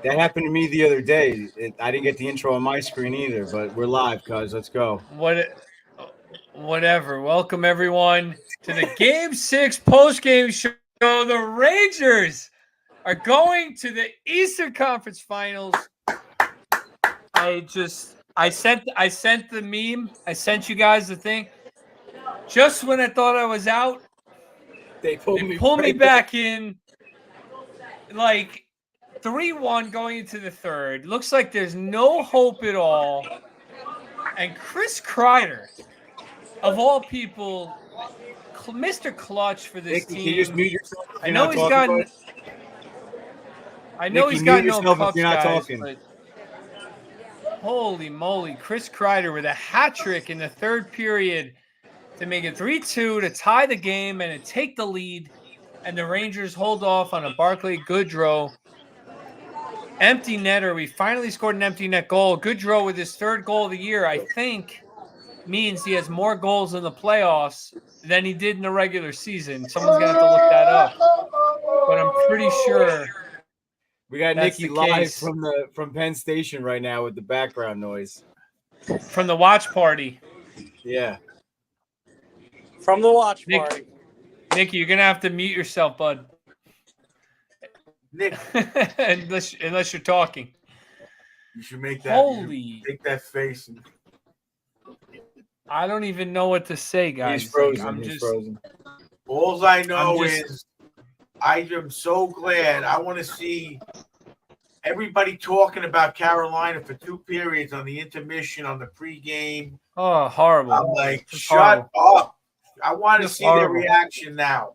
That happened to me the other day. I didn't get the intro on my screen either, but we're live, cuz. Let's go. What, whatever. Welcome everyone to the Game 6 post-game show. The Rangers are going to the Eastern Conference Finals. I sent the meme. I sent you guys the thing. Just when I thought I was out, They they pulled me pulled me right back. back in. Like 3-1 going into the third. Looks like there's no hope at all. And Chris Kreider, of all people, Mr. Clutch for this Nikki, can you just team. mute yourself if I you're know not he's talking, gotten bud? I know Nikki, he's mute got no yourself if cups, you're not guys, talking. but holy moly, Chris Kreider with a hat trick in the third period to make it 3-2 to tie the game and to take the lead. And the Rangers hold off on a Barclay Goodrow empty netter. We finally scored an empty net goal. Goodrow with his third goal of the year, I think, means he has more goals in the playoffs than he did in the regular season. Someone's going to have to look that up. But I'm pretty sure We got that's Nikki the live case. from Penn Station right now with the background noise. From the watch party. Yeah. From the watch party. Nicky, you're going to have to mute yourself, bud. Nick, unless you're talking. you should make that. Holy. Take that face. And, I don't even know what to say, guys. He's frozen. Like, He's frozen. all I know I'm just- is I am so glad. I want to see everybody talking about Carolina for 2 periods on the intermission, on the pregame. Oh, horrible. I'm like, Just shut horrible. up. I want to Just see their horrible. reaction now.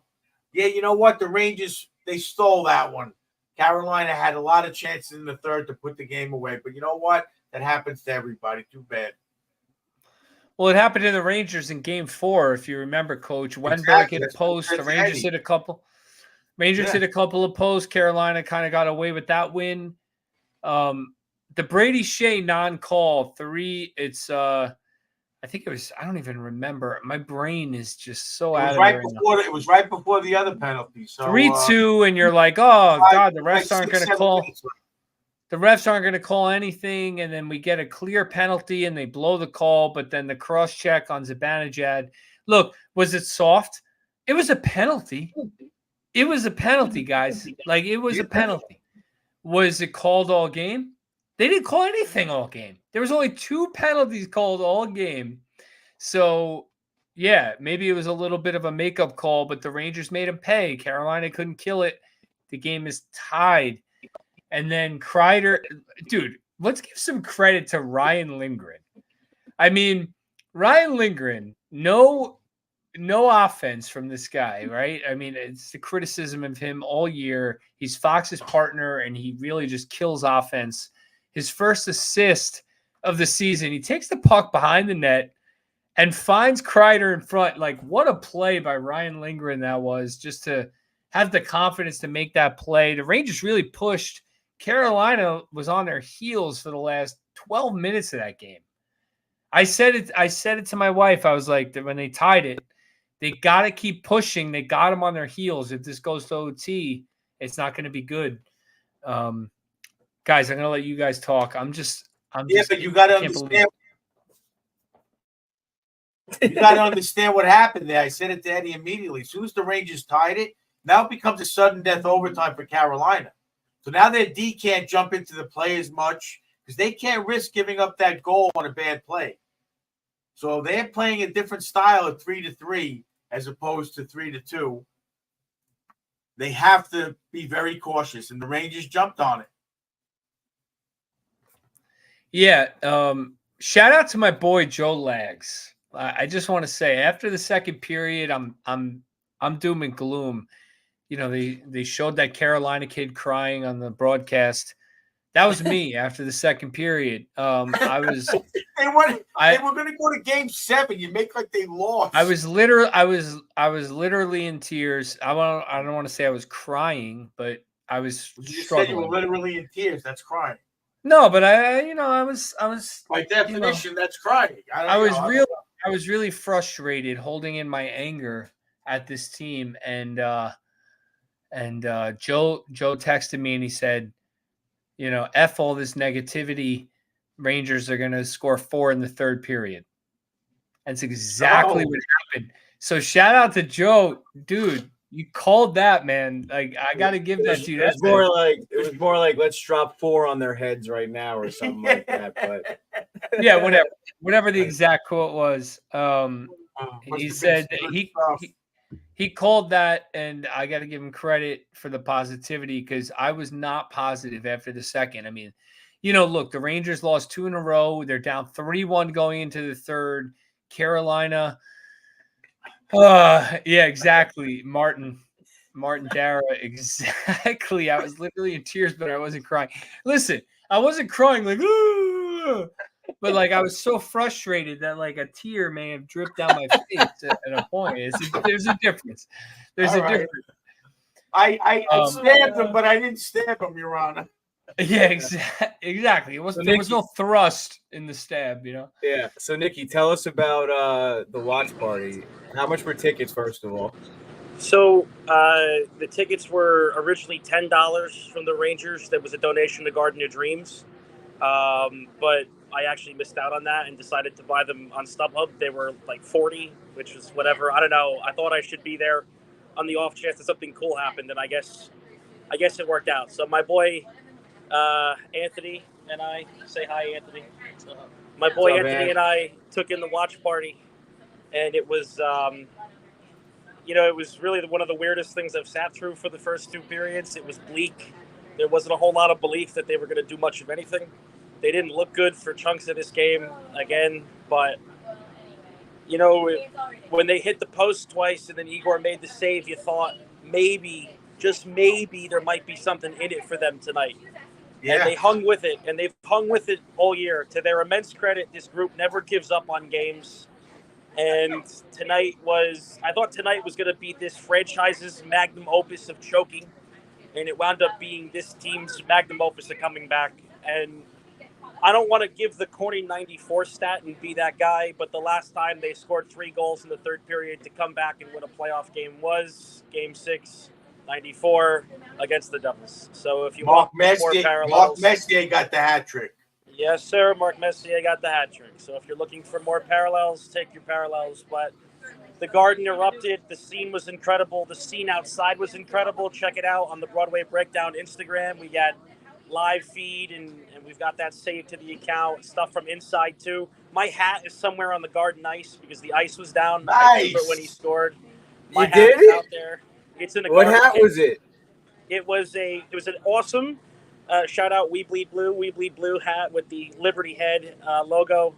Yeah, you know what? The Rangers, they stole that one. Carolina had a lot of chances in the third to put the game away. But you know what? That happens to everybody. Too bad. Well, it happened to the Rangers in Game 4, if you remember, Coach. Wenberg Exactly. hit a That's post. The Rangers Eddie. hit a couple. Rangers Yeah. hit a couple of posts. Carolina kind of got away with that win. The Brady Shea non-call 3. It's I think it was. I don't even remember. My brain is just so It out was of right there. before. It was right before the other penalty. So 3-2, and you're like, oh God, the like refs aren't 6, going to 7 call. minutes left. The refs aren't going to call anything, and then we get a clear penalty, and they blow the call. But then the cross check on Zibanejad. Look, was it soft? It was a penalty. It was a penalty, guys. Like, it was a penalty. Was it called all game? They didn't call anything all game. There was only 2 penalties called all game. So, yeah, maybe it was a little bit of a makeup call, but the Rangers made them pay. Carolina couldn't kill it. The game is tied. And then Kreider, dude, let's give some credit to Ryan Lindgren. I mean, Ryan Lindgren, no offense from this guy, right? I mean, it's the criticism of him all year. He's Fox's partner, and he really just kills offense. His first assist of the season, he takes the puck behind the net and finds Kreider in front. Like, what a play by Ryan Lindgren that was, just to have the confidence to make that play. The Rangers really pushed. Carolina was on their heels for the last 12 minutes of that game. I said it to my wife. I was like, when they tied it, they got to keep pushing. They got them on their heels. If this goes to OT, it's not going to be good. Guys, I'm going to let you guys talk. But you got to understand. You got to understand what happened there. I said it to Eddie immediately. As soon as the Rangers tied it, now it becomes a sudden death overtime for Carolina. So now their D can't jump into the play as much because they can't risk giving up that goal on a bad play. So they're playing a different style of 3-3 as opposed to 3-2. They have to be very cautious, and the Rangers jumped on it. Yeah. Shout out to my boy Joe Lags. I just want to say, after the second period, I'm doom and gloom. You know, they showed that Carolina kid crying on the broadcast. That was me after the second period. I was. They were going to go to Game 7. You make like they lost. I was literally in tears. I don't want to say I was crying, but I was You struggling. said you were literally in tears. That's crying. No, but I was. By definition, that's crying. I was really frustrated, holding in my anger at this team, and Joe texted me and he said, F all this negativity. Rangers are going to score 4 in the third period. That's exactly what happened. So shout out to Joe, dude. You called that, man. Like, I got to give that to you. It was more like let's drop 4 on their heads right now or something like that. But yeah, whatever the exact quote was. He said he called that, and I got to give him credit for the positivity because I was not positive after the second. I mean, look, the Rangers lost 2 in a row. They're down 3-1 going into the third. Carolina. Yeah, exactly. Martin Dara. Exactly. I was literally in tears, but I wasn't crying. Listen, I wasn't crying like, but like I was so frustrated that like a tear may have dripped down my face at a point. There's a difference. There's a difference. I stabbed him, but I didn't stab him, Your Honor. Yeah, exactly. There was no thrust in the stab, Yeah. So, Nikki, tell us about the watch party. How much were tickets, first of all? So the tickets were originally $10 from the Rangers. That was a donation to Garden of Dreams. But I actually missed out on that and decided to buy them on StubHub. They were like $40, which was whatever. I don't know. I thought I should be there on the off chance that something cool happened, and I guess it worked out. So my boy Anthony and I, say hi, Anthony. My boy Anthony and I took in the watch party, and it was it was really one of the weirdest things I've sat through for the first 2 periods. It was bleak. There wasn't a whole lot of belief that they were going to do much of anything. They didn't look good for chunks of this game again, but when they hit the post twice and then Igor made the save, you thought maybe, just maybe, there might be something in it for them tonight. Yeah. And they hung with it, and they've hung with it all year. To their immense credit, this group never gives up on games. And I thought tonight was going to be this franchise's magnum opus of choking, and it wound up being this team's magnum opus of coming back. And I don't want to give the corny 94 stat and be that guy, but the last time they scored 3 goals in the third period to come back and win a playoff game was Game 6, 94 against the Devils. So if you want more parallels, Mark Messier got the hat trick. Yes, sir. Mark Messier got the hat trick. So if you're looking for more parallels, take your parallels. But the Garden erupted. The scene was incredible. The scene outside was incredible. Check it out on the Broadway Breakdown Instagram. We got live feed, and we've got that saved to the account. Stuff from inside, too. My hat is somewhere on the Garden ice because the ice was down. Nice. I remember when he scored. My you hat did is it? out there. It's in a What Garden hat kit. was it? It was an awesome shout out We Bleed Blue hat with the Liberty Head logo.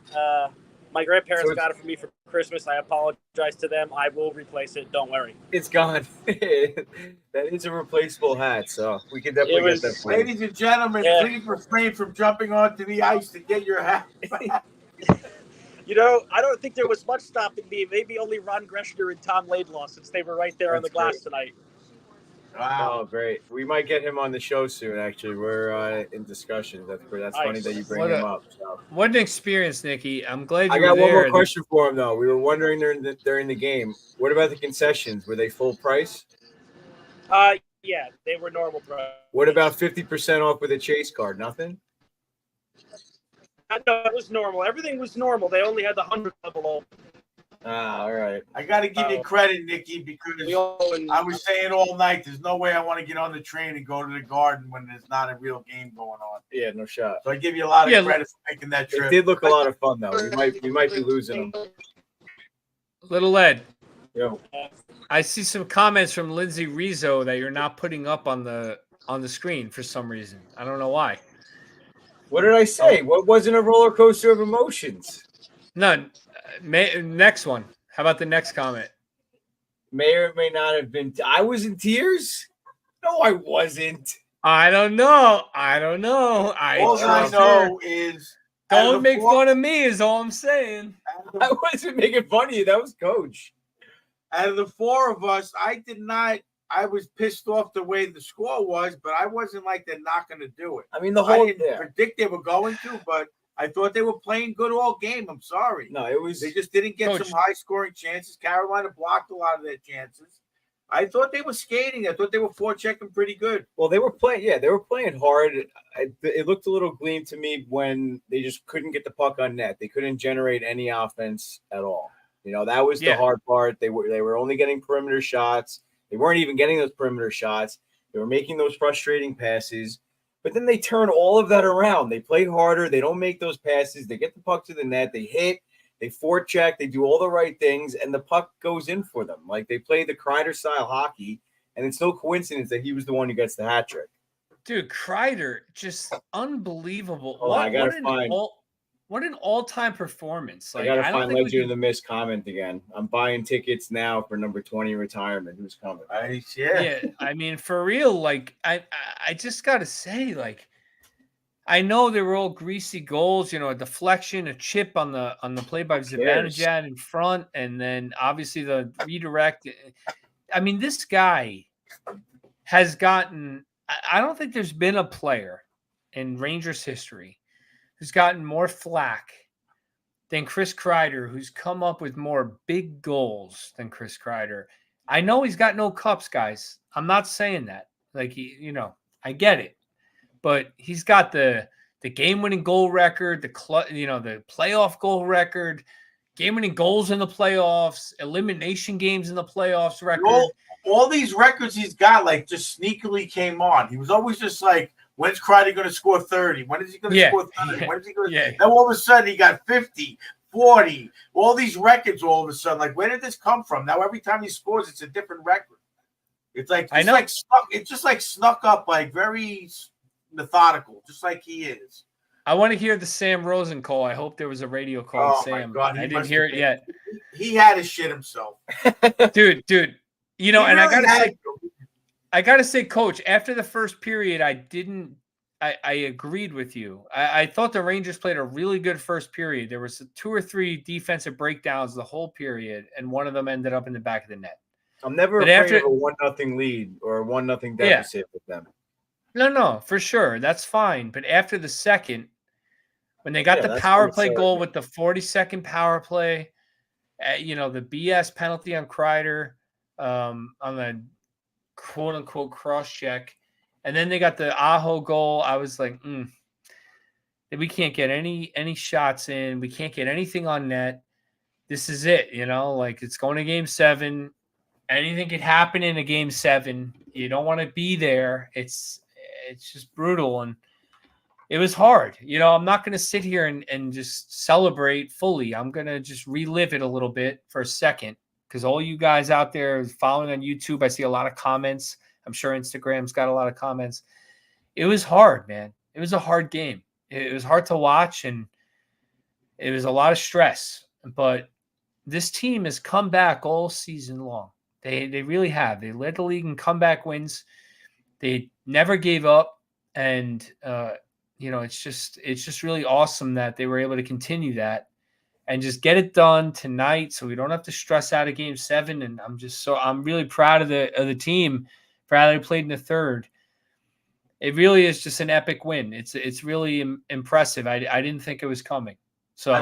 My grandparents got it for me for Christmas. I apologize to them. I will replace it. Don't worry. It's gone. That is a replaceable hat, so we can definitely get that for you. Ladies and gentlemen, please refrain from jumping onto the ice to get your hat back. I don't think there was much stopping me. Maybe only Ron Greshner and Tom Laidlaw, since they were right there on the glass tonight. Wow. Oh, great. We might get him on the show soon, actually. We're in discussions. That's nice. Funny that you bring him up. So. What an experience, Nikki. I'm glad you were there. I got one more and... question for him, though. We were wondering during the game, what about the concessions? Were they full price? Yeah, they were normal price. What about 50% off with a Chase card? Nothing? No, it was normal. Everything was normal. They only had the 100 level open. All right. I got to give you credit, Nikki, because I was saying all night, there's no way I want to get on the train and go to the Garden when there's not a real game going on. Yeah, no shot. So I give you a lot of credit for making that trip. It did look a lot of fun, though. We might be losing them. Little Ed. Yo. I see some comments from Lindsay Rizzo that you're not putting up on the screen for some reason. I don't know why. What did I say? What wasn't a roller coaster of emotions? None. Next one. How about the next comment? May or may not have been. I was in tears? No, I wasn't. I don't know. All I know is don't make fun of me is all I'm saying. I wasn't making fun of you. That was Coach. Out of the 4 of us, I was pissed off the way the score was, but I wasn't like they're not going to do it. I mean, I didn't predict they were going to, but I thought they were playing good all game. I'm sorry. No, it was. They just didn't get some high-scoring chances. Carolina blocked a lot of their chances. I thought they were skating. I thought they were forechecking pretty good. Well, they were playing. Yeah, they were playing hard. It looked a little gleam to me when they just couldn't get the puck on net. They couldn't generate any offense at all. That was the hard part. They were only getting perimeter shots. They weren't even getting those perimeter shots. They were making those frustrating passes. But then they turn all of that around. They play harder. They don't make those passes. They get the puck to the net. They hit. They forecheck. They do all the right things, and the puck goes in for them. Like, they play the Kreider-style hockey, and it's no coincidence that he was the one who gets the hat trick. Dude, Kreider, just unbelievable. Oh, What an all-time performance. Like, I got to find Legend of the Mist comment again. I'm buying tickets now for number 20 retirement. Who's coming? Yeah, I mean, for real, like, I just got to say, like, I know they were all greasy goals, a deflection, a chip on the play by Zibanejad in front, and then obviously the redirect. I mean, this guy has gotten – I don't think there's been a player in Rangers history who's gotten more flack than Chris Kreider, who's come up with more big goals than Chris Kreider. I know he's got no cups, guys. I'm not saying that. Like, I get it. But he's got the game-winning goal record, the playoff goal record, game-winning goals in the playoffs, elimination games in the playoffs record. All these records he's got, like, just sneakily came on. He was always just like, when's Kreider going to score 30? When is he going to score 30? When is he going to? Yeah. Then all of a sudden he got 50, 40. All these records all of a sudden. Like, where did this come from? Now every time he scores, it's a different record. It's like it's just like snuck up, like very methodical, just like he is. I want to hear the Sam Rosen call. I hope there was a radio call with Sam. My God, I didn't hear it yet. He had his shit himself. Dude. And I gotta say, Coach, after the first period, I agreed with you. I thought the Rangers played a really good first period. There was 2 or 3 defensive breakdowns the whole period, and one of them ended up in the back of the net. I'm never afraid of a 1-0 lead or a 1-0 deficit with them. No, for sure. That's fine. But after the second, when they got the power play goal with the 40-second power play, the BS penalty on Kreider, on the quote-unquote cross-check, and then they got the Aho goal, I was like, we can't get any shots in. We can't get anything on net. This is it, like, it's going to Game 7. Anything could happen in a Game 7. You don't want to be there. It's just brutal, and it was hard. I'm not going to sit here and just celebrate fully. I'm going to just relive it a little bit for a second, because all you guys out there following on YouTube, I see a lot of comments. I'm sure Instagram's got a lot of comments. It was hard, man. It was a hard game. It was hard to watch, and it was a lot of stress. But this team has come back all season long. They really have. They led the league in comeback wins. They never gave up, and it's just really awesome that they were able to continue that and just get it done tonight, so we don't have to stress out of Game 7. And I'm really proud of the team for how they played in the third. It really is just an epic win. It's really impressive. I didn't think it was coming. So I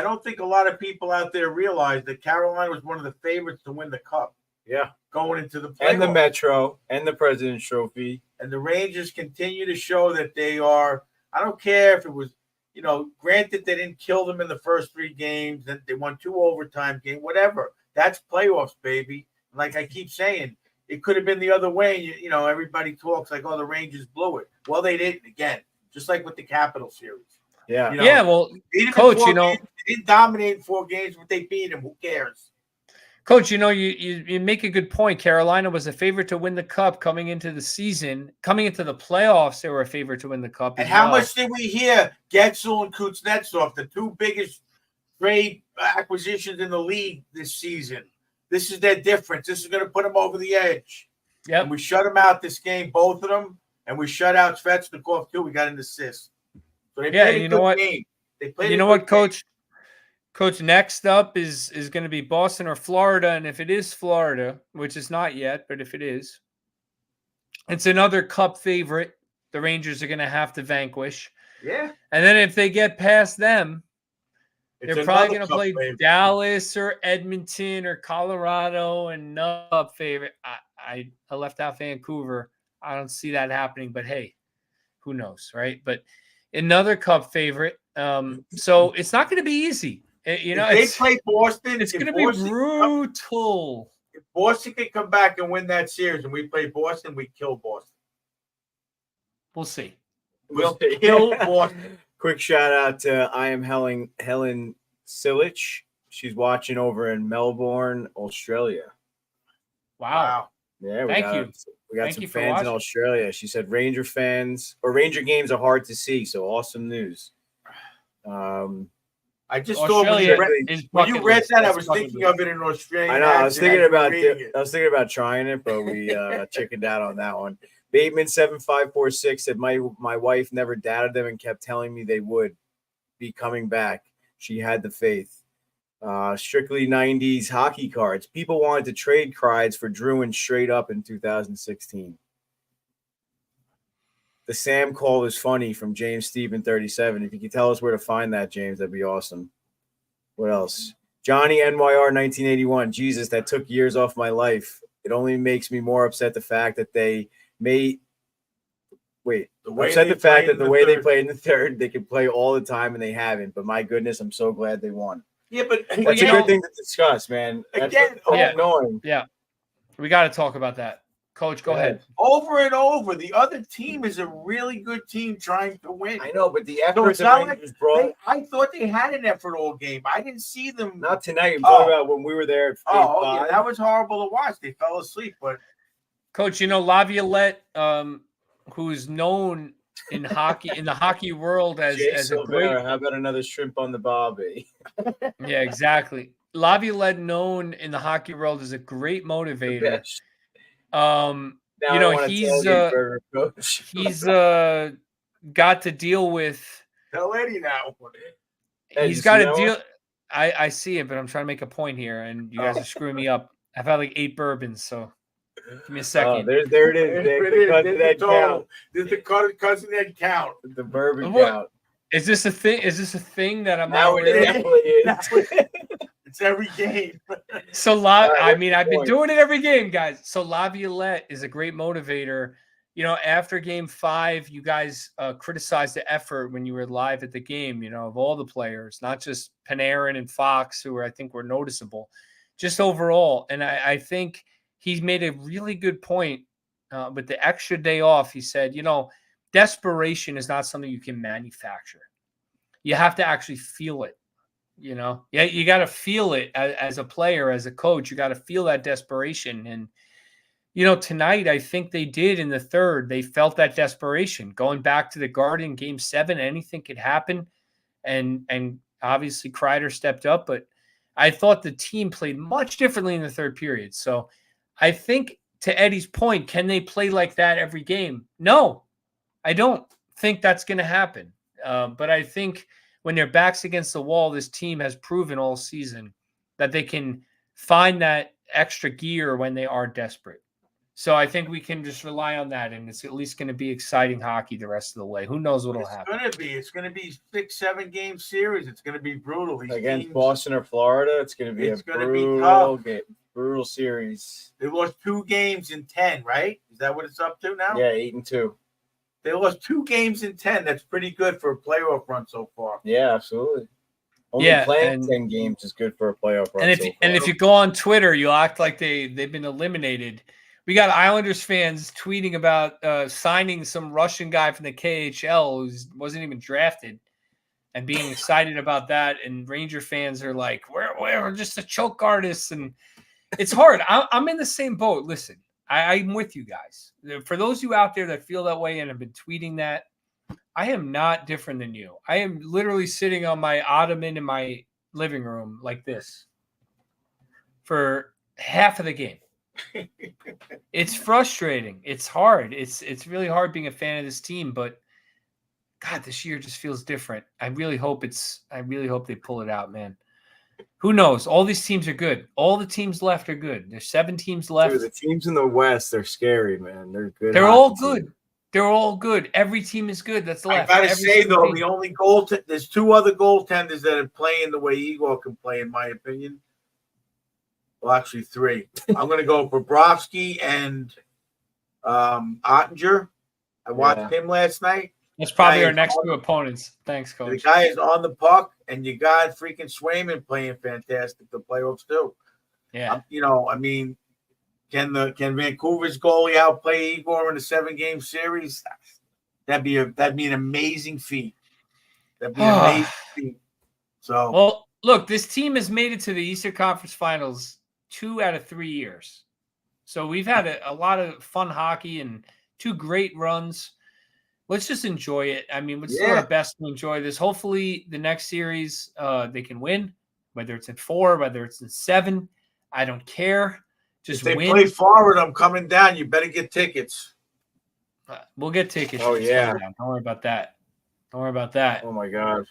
don't think a lot of people out there realize that Carolina was one of the favorites to win the Cup. Yeah, going into the playoffs. And the Metro and the President's Trophy. And the Rangers continue to show that they are. I don't care if it was, granted they didn't kill them in the first 3 games, that they won 2 overtime games, whatever. That's playoffs, baby. Like I keep saying, it could have been the other way. Everybody talks like, oh, the Rangers blew it. Well, they didn't. Again, just like with the Capital series. Yeah. Well, Coach, they didn't dominate in 4 games, but they beat them. Who cares? Coach, you make a good point. Carolina was a favorite to win the Cup coming into the season. Coming into the playoffs, they were a favorite to win the Cup. And how much did we hear Getzel and Kuznetsov, the 2 biggest trade acquisitions in the league this season? This is their difference. This is going to put them over the edge. Yeah. And we shut them out this game, both of them, and we shut out Svechnikov too. We got an assist. So they played a good game. They played. You know what, Coach? Coach, next up is going to be Boston or Florida, and if it is Florida, which is not yet, but if it is, it's another Cup favorite the Rangers are going to have to vanquish. Yeah. And then if they get past them, It's They're probably another going to cup play favorite. Dallas or Edmonton or Colorado and no cup favorite. I left out Vancouver. I don't see that happening, but hey, who knows, right? But another cup favorite. So it's not going to be easy. You know, If they play Boston, it's if going to be Boston- brutal. If Boston can come back and win that series, and we play Boston, we kill Boston. We'll see. We'll kill Boston. Quick shout out to I am Helen Silich. She's watching over in Melbourne, Australia. Wow. Yeah, Thank you. We got Thank some you for fans in watching. Australia. She said Ranger fans or Ranger games are hard to see, so awesome news. I just Australia thought is when you bucket read list. that, I That's was bucket thinking list. of it in Australian. I know. I was accent thinking as you were about reading it. I was thinking about trying it, but we chickened out on that one. Bateman 7546 said my wife never doubted them and kept telling me they would be coming back. She had the faith. Strictly 90s hockey cards. People wanted to trade Kreids for Druin straight up in 2016. The Sam call is funny from James Stephen 37. If you could tell us where to find that, James, that'd be awesome. What else? Johnny NYR 1981. Jesus, that took years off my life. It only makes me more upset the fact that they may the way they played in the third, they can play all the time and they haven't. But my goodness, I'm so glad they won. Yeah, but That's a good thing to discuss, man. That's annoying. Yeah, we got to talk about that. Coach, go ahead. Over and over, the other team is a really good team trying to win. I know, but the So effort it's the not Rangers brought. I thought they had an effort all game. I didn't see them. Not tonight. I'm talking about when we were there. At Yeah, that was horrible to watch. They fell asleep, but Coach, you know Laviolette, who's known in hockey in the hockey world as a great. How about another shrimp on the barbie? Yeah, exactly. Laviolette known in the hockey world as a great motivator. You know, he's got to deal with. Tell Eddie now. He's got to deal. I see it, but I'm trying to make a point here, and you guys are screwing me up. I've had like 8 bourbons, so give me a second. There it is. There's the cousin that count. The bourbon count. Is this a thing? Is this a thing that I'm now not it definitely is. It's every game. So I've been doing it every game, guys. So Laviolette is a great motivator. You know, after game 5, you guys criticized the effort when you were live at the game, you know, of all the players, not just Panarin and Fox, who I think were noticeable, just overall. And I think he's made a really good point with the extra day off. He said, you know, desperation is not something you can manufacture. You have to actually feel it. You know, yeah, you got to feel it as a player, as a coach. You got to feel that desperation. And, you know, tonight, I think they did in the third. They felt that desperation. Going back to the Garden, game 7, anything could happen. And obviously, Kreider stepped up. But I thought the team played much differently in the third period. So I think, to Eddie's point, can they play like that every game? No, I don't think that's going to happen. But I think when their back's against the wall, this team has proven all season that they can find that extra gear when they are desperate. So I think we can just rely on that, and it's at least going to be exciting hockey the rest of the way. Who knows what will happen? It's going to be 6-7 game series. It's going to be brutal. These Against teams, Boston or Florida, it's going to be it's a going to be brutal tough. game, brutal series. They lost 2 games in 10, right? Is that what it's up to now? Yeah, 8-2. They lost 2 games in 10. That's pretty good for a playoff run so far. Yeah, absolutely. Only playing 10 games is good for a playoff run. And if you go on Twitter, you act like they've been eliminated. We got Islanders fans tweeting about signing some Russian guy from the KHL who wasn't even drafted and being excited about that. And Ranger fans are like, we're just a choke artist. And it's hard. I'm in the same boat. Listen, I'm with you guys. For those of you out there that feel that way and have been tweeting that, I am not different than you. I am literally sitting on my ottoman in my living room like this for half of the game. It's frustrating. It's hard. It's really hard being a fan of this team, but God, this year just feels different. I really hope they pull it out, man. Who knows? All these teams are good. All the teams left are good. There's 7 teams left. Dude, the teams in the West, they're scary, man. They're good. They're all good. They're all good. Every team is good. That's I left. gotta Every say single though, team. the only there's two other goaltenders that are playing the way Igor can play, in my opinion. Well, actually, three. I'm gonna go Bobrovsky and Ottinger. I watched him last night. That's probably Guy our is next on- two opponents. Thanks, The coach. guy is on the puck, and you got freaking Swayman playing fantastic. The playoffs too. Yeah. I mean, can Vancouver's goalie outplay Igor in a 7-game series? That'd be an amazing feat. That'd be an amazing feat. So, well, look, this team has made it to the Eastern Conference Finals 2 out of 3 years. So we've had a lot of fun hockey and 2 great runs. Let's just enjoy it. I mean, let's do our best to enjoy this. Hopefully, the next series they can win, whether it's in 4, whether it's in 7. I don't care. Just if they win. play Florida, I'm coming down. You better get tickets. We'll get tickets. Oh, yeah. Don't worry about that. Don't worry about that. Oh my God.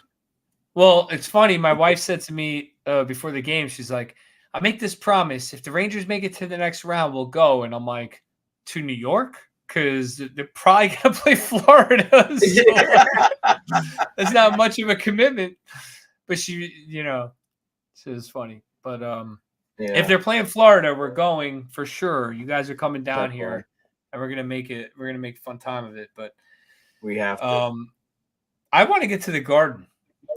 Well, it's funny. My wife said to me before the game, she's like, I make this promise. If the Rangers make it to the next round, we'll go. And I'm like, to New York? Because they're probably going to play Florida. So that's not much of a commitment. But she was funny. But if they're playing Florida, we're going for sure. You guys are coming down here, and we're going to make it. We're going to make a fun time of it. But we have to. I want to get to the Garden.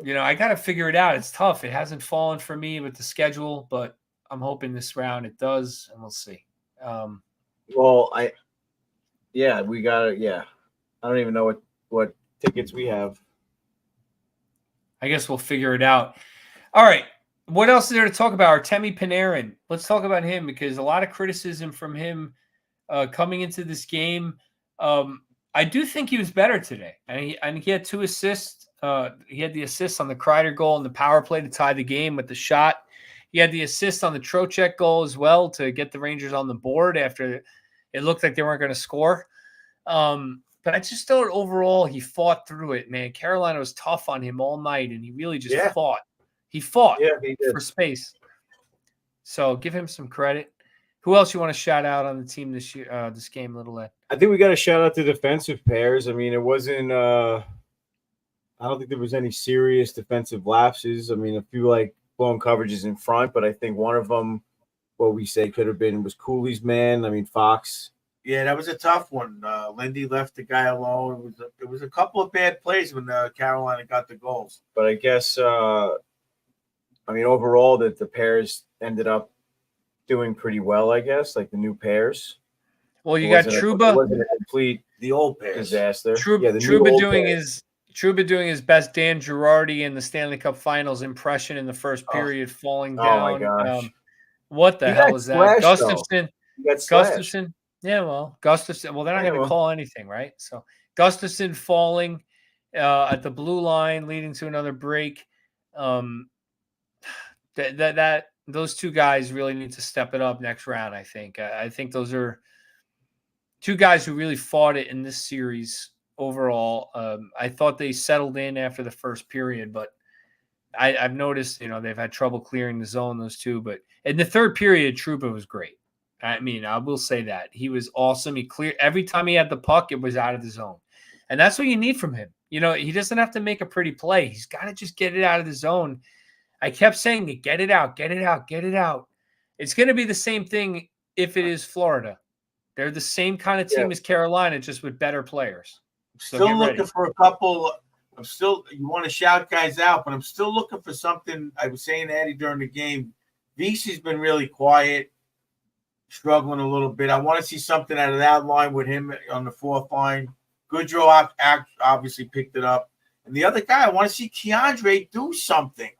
I got to figure it out. It's tough. It hasn't fallen for me with the schedule, but I'm hoping this round it does, and we'll see. We got it. Yeah. I don't even know what tickets we have. I guess we'll figure it out. All right. What else is there to talk about? Artemi Panarin. Let's talk about him because a lot of criticism from him coming into this game. I do think he was better today. And he had 2 assists. He had the assist on the Kreider goal and the power play to tie the game with the shot. He had the assist on the Trocheck goal as well to get the Rangers on the board after it looked like they weren't going to score. But I just thought overall he fought through it, man. Carolina was tough on him all night, and he really just fought. He fought for space. So give him some credit. Who else you want to shout out on the team this year? This game, Little Ed? I think we got to shout out the defensive pairs. I mean, it wasn't. I don't think there was any serious defensive lapses. I mean, a few like blown coverages in front, but I think one of them, what we say could have been, was Cooley's man. I mean, Fox. Yeah, that was a tough one. Lindy left the guy alone. It was a couple of bad plays when Carolina got the goals. But I guess, overall, that the pairs ended up doing pretty well. I guess, like the new pairs. Well, you got Trouba. It wasn't a complete the old pairs disaster. Trouba doing his best Dan Girardi in the Stanley Cup Finals impression in the first period, falling down. Oh my gosh! What the hell is that? Gustafsson. Gustafsson. Yeah, well, Gustafsson. Well, they're not going to call anything, right? So Gustafsson falling at the blue line, leading to another break. Those 2 guys really need to step it up next round. I think. I think those are 2 guys who really fought it in this series overall. I thought they settled in after the first period, but I've noticed, they've had trouble clearing the zone, those 2. But in the third period, Trouba was great. I mean, I will say that. He was awesome. He cleared every time he had the puck, it was out of the zone. And that's what you need from him. He doesn't have to make a pretty play. He's got to just get it out of the zone. I kept saying it, get it out, get it out, get it out. It's going to be the same thing if it is Florida. They're the same kind of team as Carolina, just with better players. So still looking for a couple. You want to shout guys out, but I'm still looking for something. I was saying to Eddie during the game, Vesey's been really quiet, struggling a little bit. I want to see something out of that line with him on the 4th line. Goodrow obviously picked it up. And the other guy, I want to see Keandre do something.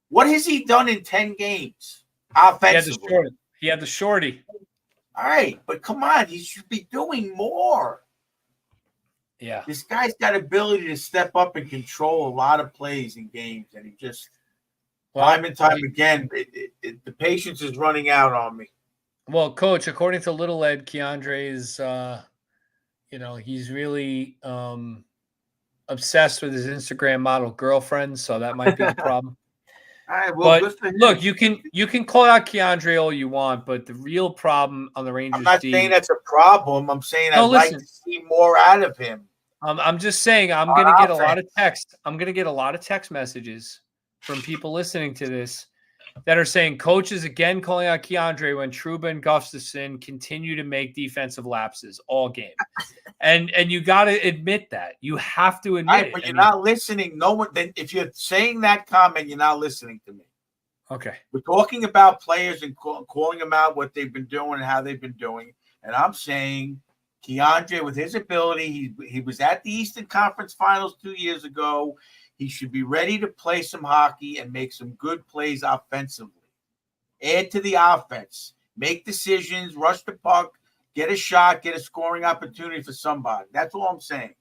What has he done in 10 games offensively? He had the shorty. All right, but come on, he should be doing more. Yeah. This guy's got ability to step up and control a lot of plays in games, and he just time and time again, the patience is running out on me. Well, Coach, according to Little Ed, Keandre is, he's really obsessed with his Instagram model girlfriend, so that might be the problem. All right, well, But good for him. look, you can call out Keandre all you want, but the real problem on the Rangers I'm not D. saying that's a problem. I'm saying No, I'd like listen. to see more out of him. I'm just saying I'm On gonna get a lot offense. of text. I'm gonna get a lot of text messages from people listening to this that are saying coach is again calling out Keandre when Trouba and Gustafson continue to make defensive lapses all game. And you got to admit that. You have to All admit right, it. but I you're mean, not listening. No one. Then if you're saying that comment, you're not listening to me. okay. We're talking about players and calling them out what they've been doing and how they've been doing. And I'm saying Keandre, with his ability, he was at the Eastern Conference Finals 2 years ago. He should be ready to play some hockey and make some good plays offensively. Add to the offense. Make decisions, rush the puck, get a shot, get a scoring opportunity for somebody. That's all I'm saying.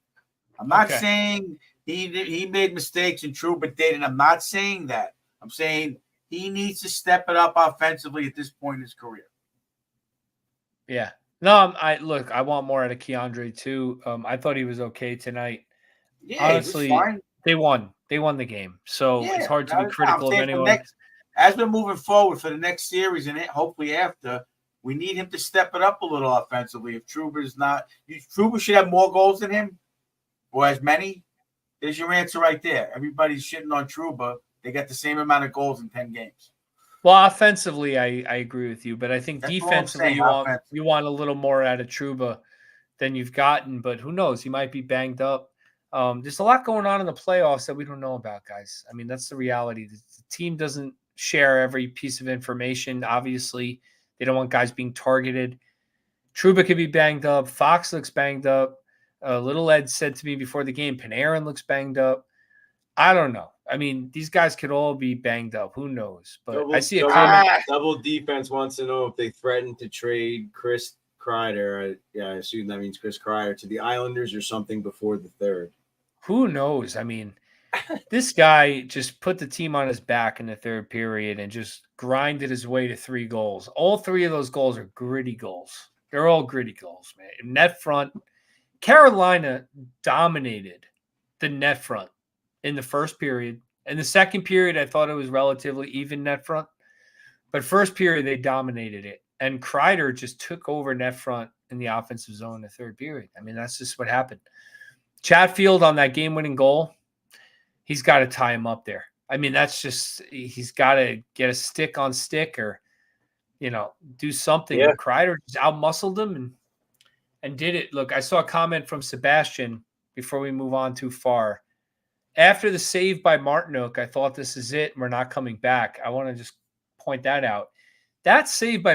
I'm not Okay. saying he made mistakes and Trouba did, and I'm not saying that. I'm saying he needs to step it up offensively at this point in his career. Yeah. No, I want more out of Keandre too. I thought he was okay tonight. Yeah, Honestly, he was fine. they won. They won the game. So it's hard to be critical of anyone. As we're moving forward for the next series and hopefully after, we need him to step it up a little offensively. If Trouba's not, Trouba should have more goals than him, or as many. There's your answer right there. Everybody's shitting on Trouba. They got the same amount of goals in 10 games. Well, offensively, I agree with you, but I think That's all I'm defensively, saying, you want a little more out of Trouba than you've gotten. But who knows? He might be banged up. There's a lot going on in the playoffs that we don't know about, guys. I mean, that's the reality. The team doesn't share every piece of information. Obviously, they don't want guys being targeted. Trouba could be banged up. Fox looks banged up. Little Ed said to me before the game, Panarin looks banged up. I don't know. I mean, these guys could all be banged up. Who knows? But I see a comment. Double defense wants to know if they threatened to trade Chris Kreider. I assume that means Chris Kreider to the Islanders or something before the third. Who knows? I mean, this guy just put the team on his back in the third period and just grinded his way to 3 goals. All 3 of those goals are gritty goals. They're all gritty goals, man. Net front. Carolina dominated the net front in the first period. In the second period, I thought it was relatively even net front. But first period, they dominated it. And Kreider just took over net front in the offensive zone in the third period. I mean, that's just what happened. Chatfield on that game-winning goal, he's got to tie him up there. I mean, that's just – he's got to get a stick on stick or, do something. Yeah. But Kreider just out-muscled him and did it. Look, I saw a comment from Sebastian before we move on too far. After the save by Martinook, I thought this is it. We're not coming back. I want to just point that out. That save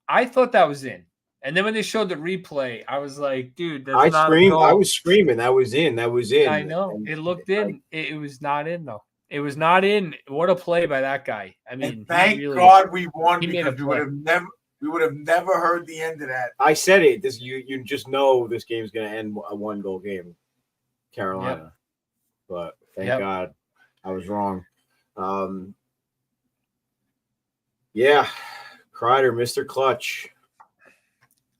I thought that was in. And then when they showed the replay, I was like, dude, that's not a goal. I was screaming. That was in. That was in. I know. It looked in. It was not in, though. It was not in. What a play by that guy. I mean, and thank God we won because we would have never heard the end of that. I said it. You just know this game's going to end a 1-goal game, Carolina. Yep. But thank God I was wrong. Yeah, Kreider, Mr. Clutch.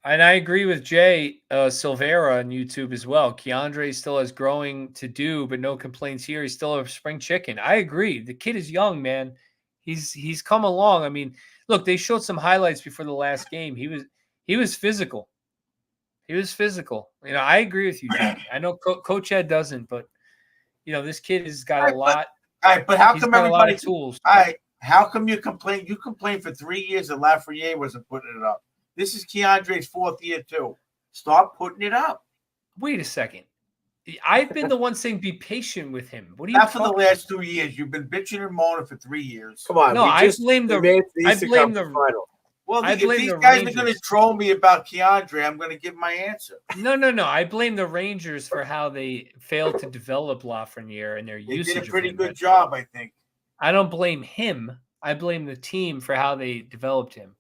And I agree with Jay Silvera on YouTube as well. Keandre still has growing to do, but no complaints here. He's still a spring chicken. I agree. The kid is young, man. He's come along. I mean, look, they showed some highlights before the last game. He was physical. He was physical. I agree with you, Jay. I know Coach Ed doesn't, but this kid has got a lot. All right, but how come everybody tools? All right, how come you complain? You complained for 3 years that Lafreniere wasn't putting it up. This is Keandre's 4th year too. Start putting it up. Wait a second. I've been the one saying be patient with him. What are you? Not for the last 2 years. You've been bitching and moaning for 3 years. Come on. No, I blame the final. Well, if these guys are going to troll me about Keandre, I'm going to give my answer. No. I blame the Rangers for how they failed to develop Lafreniere and their usage. They did a pretty good job, I think. I don't blame him. I blame the team for how they developed him.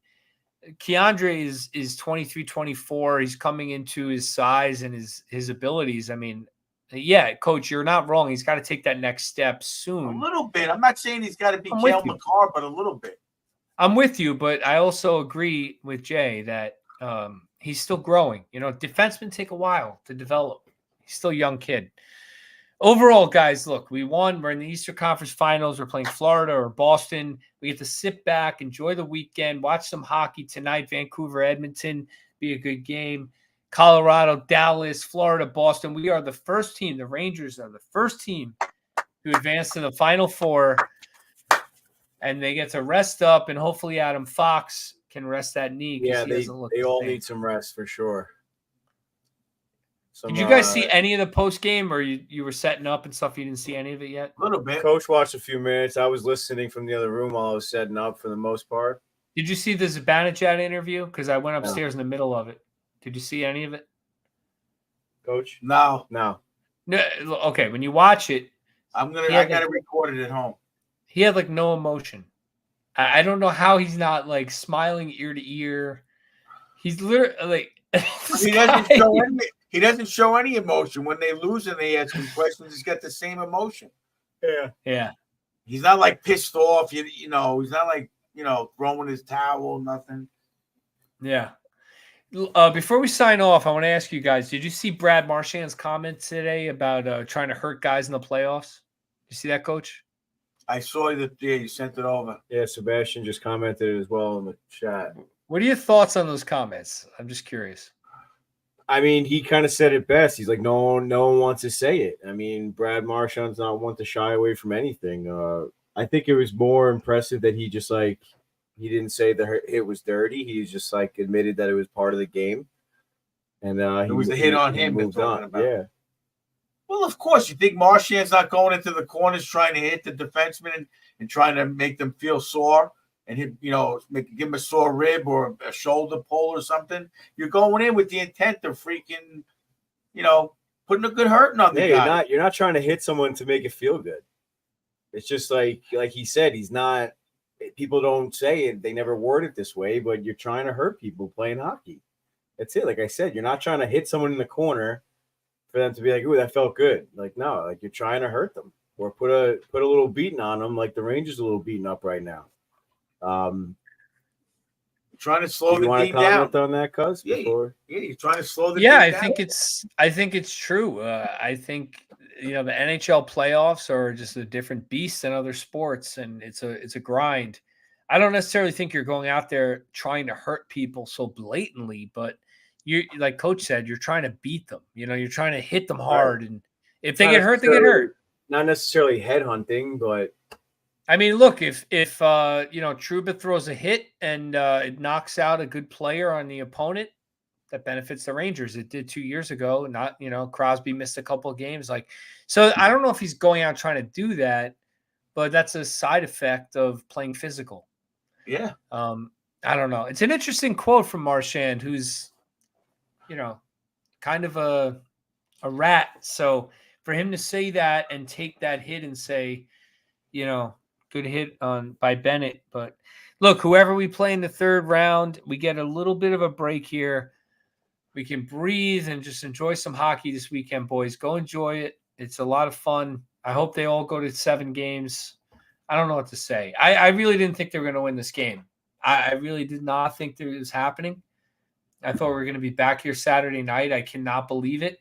Keandre is 23, 24. He's coming into his size and his abilities. I mean, yeah, Coach, you're not wrong. He's got to take that next step soon. A little bit. I'm not saying he's got to be Cale Makar, but a little bit. I'm with you, but I also agree with Jay that he's still growing. Defensemen take a while to develop. He's still a young kid. overall, guys, look, we won. We're in the Eastern Conference Finals. We're playing Florida or Boston. We get to sit back, enjoy the weekend, watch some hockey tonight. Vancouver, Edmonton, be a good game. Colorado, Dallas, Florida, Boston. We are the first team. The Rangers are the first team to advance to the Final Four. And they get to rest up, and hopefully Adam Fox can rest that knee. Yeah, he they doesn't look all same. need some rest for sure. Did you guys see any of the post game, or you were setting up and stuff? You didn't see any of it yet? A little bit. Coach watched a few minutes. I was listening from the other room while I was setting up for the most part. Did you see the Zibanejad interview? Because I went upstairs in the middle of it. Did you see any of it, Coach? No. No. Okay, when you watch it, I got it recorded at home. He had like no emotion. I don't know how he's not like smiling ear to ear. He's literally like he doesn't show any emotion when they lose and they ask him questions. He's got the same emotion. Yeah. He's not like pissed off. You know, he's not like throwing his towel, nothing. Yeah. Before we sign off, I want to ask you guys: did you see Brad Marchand's comment today about trying to hurt guys in the playoffs? You see that, Coach? I saw that. Yeah, you sent it over. Yeah, Sebastian just commented as well in the chat. What are your thoughts on those comments? I'm just curious. I mean, he kind of said it best. He's like, no one wants to say it. I mean, Brad Marchand's not one to shy away from anything. I think it was more impressive that he just like he didn't say the hit was dirty. He just admitted that it was part of the game, and it was a hit on him. Moved on. Yeah. Well, of course, you think Marchand's not going into the corners trying to hit the defenseman and trying to make them feel sore and hit, give them a sore rib or a shoulder pull or something. You're going in with the intent of freaking, putting a good hurting on the guy. You're not trying to hit someone to make it feel good. It's just like he said, he's not. People don't say it; they never word it this way. But you're trying to hurt people playing hockey. That's it. Like I said, you're not trying to hit someone in the corner for them to be like, "Ooh, that felt good." Like no, like you're trying to hurt them or put a little beating on them. Like the Rangers are a little beaten up right now. Trying to slow the team down on that, cuz? Yeah, you're trying to slow the team down. I think it's true. I think the NHL playoffs are just a different beast than other sports, and it's a grind. I don't necessarily think you're going out there trying to hurt people so blatantly, but you, like Coach said, you're trying to beat them. You're trying to hit them hard, and if they get hurt, they get hurt. Not necessarily headhunting, but I mean, look, if Trouba throws a hit and it knocks out a good player on the opponent, that benefits the Rangers. It did 2 years ago. Not, Crosby missed a couple of games. So I don't know if he's going out trying to do that, but that's a side effect of playing physical. Yeah. I don't know. It's an interesting quote from Marchand, who's, kind of a rat. So for him to say that and take that hit and say, good hit by Bennett. But look, whoever we play in the third round, we get a little bit of a break here. We can breathe and just enjoy some hockey this weekend, boys. Go enjoy it. It's a lot of fun. I hope they all go to 7 games. I don't know what to say. I really didn't think they were going to win this game. I really did not think that it was happening. I thought we were going to be back here Saturday night. I cannot believe it.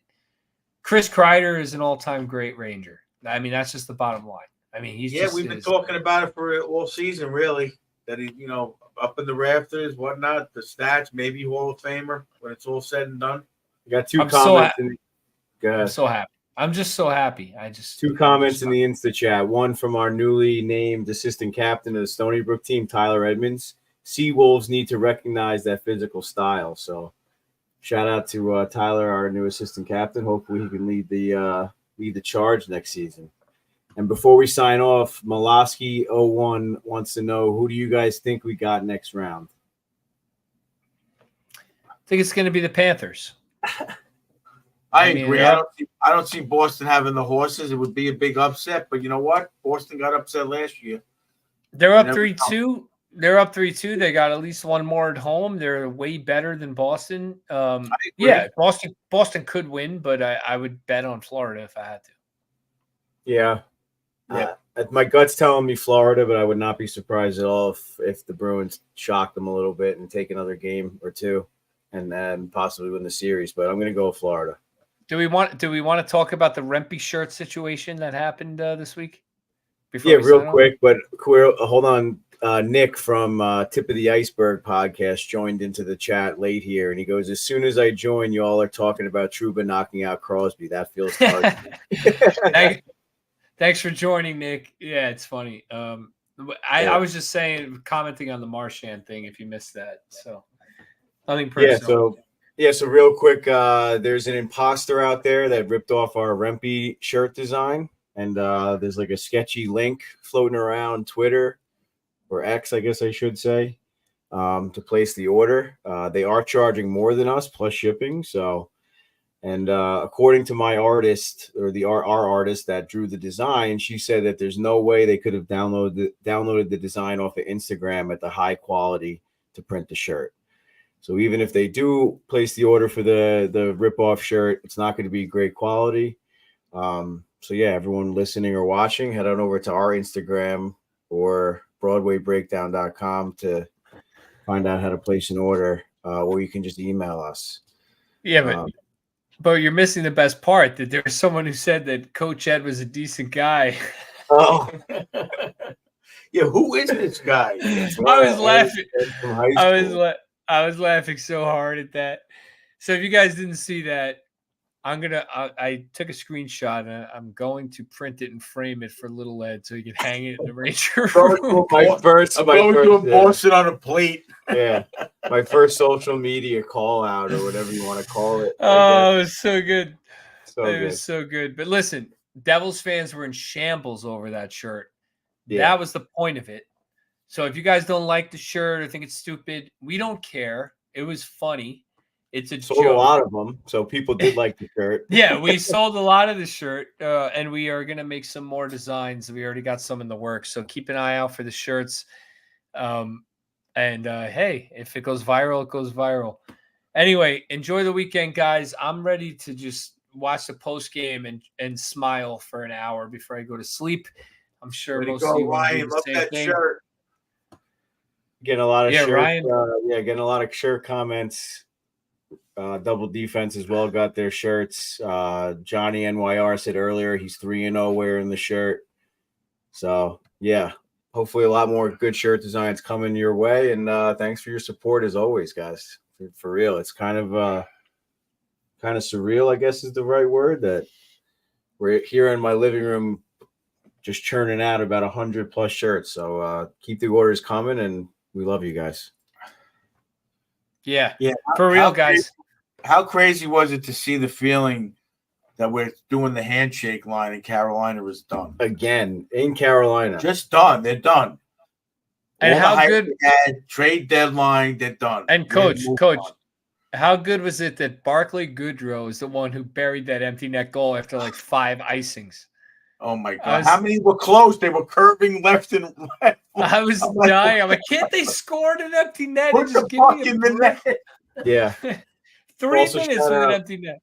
Chris Kreider is an all-time great Ranger. I mean, that's just the bottom line. I mean, we've been talking about it for all season, really. That he, up in the rafters, whatnot, the stats, maybe Hall of Famer when it's all said and done. You got 2 comments. I'm so happy. I'm just so happy. 2 comments in the Insta chat. One from our newly named assistant captain of the Stony Brook team, Tyler Edmonds. Seawolves need to recognize that physical style. So, shout out to Tyler, our new assistant captain. Hopefully, he can lead the charge next season. And before we sign off, Molosky01 wants to know, who do you guys think we got next round? I think it's going to be the Panthers. I agree. I don't see Boston having the horses. It would be a big upset, but you know what? Boston got upset last year. They're up 3-2. They're up 3-2. They got at least one more at home. They're way better than Boston. Yeah, Boston could win, but I would bet on Florida if I had to. Yeah. My gut's telling me Florida, but I would not be surprised at all if the Bruins shock them a little bit and take another game or 2 and then possibly win the series. But I'm going to go with Florida. Do we want to talk about the Rempe shirt situation that happened this week? Yeah, we real sign off? quick, but hold on. Nick from Tip of the Iceberg podcast joined into the chat late here, and he goes, "As soon as I join, you all are talking about Trouba knocking out Crosby. That feels hard." Thanks for joining, Nick. Yeah, it's funny. I was just commenting on the Marchand thing. If you missed that, so nothing personal. So real quick, there's an imposter out there that ripped off our Rempe shirt design, and there's like a sketchy link floating around Twitter or X, I guess I should say, to place the order. They are charging more than us plus shipping. So, and according to my artist or our artist that drew the design, she said that there's no way they could have downloaded the design off of Instagram at the high quality to print the shirt. So even if they do place the order for the rip-off shirt, it's not going to be great quality. So yeah, everyone listening or watching, head on over to our Instagram or BroadwayBreakdown.com to find out how to place an order, or you can just email us. Yeah, but you're missing the best part, that there's someone who said that Coach Ed was a decent guy. Oh, yeah. Who is this guy? I was laughing. I was laughing so hard at that. So if you guys didn't see that, I took a screenshot and I'm going to print it and frame it for Little Ed so he can hang it in the Ranger room. I'm going to emboss it on a plate. Yeah, my first social media call out or whatever you want to call it. Oh, it was so good. It was so good. But listen, Devils fans were in shambles over that shirt. Yeah. That was the point of it. So if you guys don't like the shirt or think it's stupid, we don't care. It was funny. It's a sold joke. A lot of them, so people did like the shirt. Yeah, we sold a lot of the shirt, and we are going to make some more designs. We already got some in the works, so keep an eye out for the shirts. Hey, if it goes viral, it goes viral. Anyway, enjoy the weekend, guys. I'm ready to just watch the post game and smile for an hour before I go to sleep. I'm sure most of you want to do the same thing. Shirt. Getting a lot of shirts. Ryan. Getting a lot of shirt comments. Double Defense as well got their shirts. Johnny NYR said earlier he's 3-0 wearing the shirt. So yeah, hopefully a lot more good shirt designs coming your way. And thanks for your support as always, guys. For real, it's kind of surreal, I guess is the right word, that we're here in my living room just churning out about 100+ shirts. So keep the orders coming, and we love you guys. Yeah, for real, guys. How crazy was it to see the feeling that we're doing the handshake line in Carolina was done? Again, in Carolina. Just done. They're done. And how good trade deadline, they're done. And coach, how good was it that Barclay Goodrow is the one who buried that empty net goal after like 5 icings? Oh my God. How many were close? They were curving left and right. I was dying. I'm like, can't they score an empty net? Put the puck in the net. Yeah. 3 minutes with an empty net.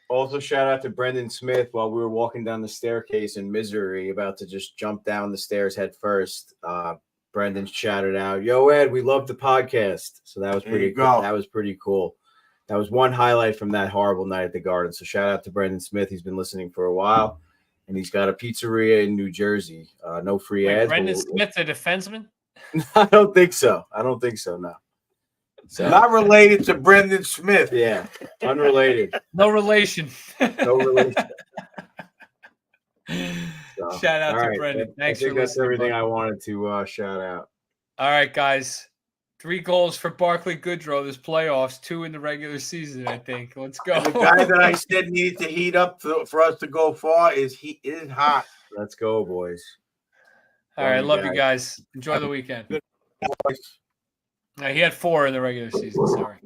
Also, shout out to Brendan Smith while we were walking down the staircase in misery, about to just jump down the stairs head first. Brendan shouted out, "Yo, Ed, we love the podcast." So that was pretty cool. That was pretty cool. That was one highlight from that horrible night at the Garden. So shout out to Brendan Smith. He's been listening for a while, and he's got a pizzeria in New Jersey. No free ads. Brendan Smith, a defenseman? I don't think so. No. So, not related to Brendan Smith. Yeah, unrelated. No relation. No relation. So, shout out to Brendan. Thanks for listening. That's everything I wanted to shout out. All right, guys. 3 goals for Barclay Goodrow this playoffs, 2 in the regular season, I think. Let's go. And the guy that I said needed to heat up for us to go far is hot. Let's go, boys. All right, love you guys. Enjoy the weekend. Good boys. He had 4 in the regular season. Sorry.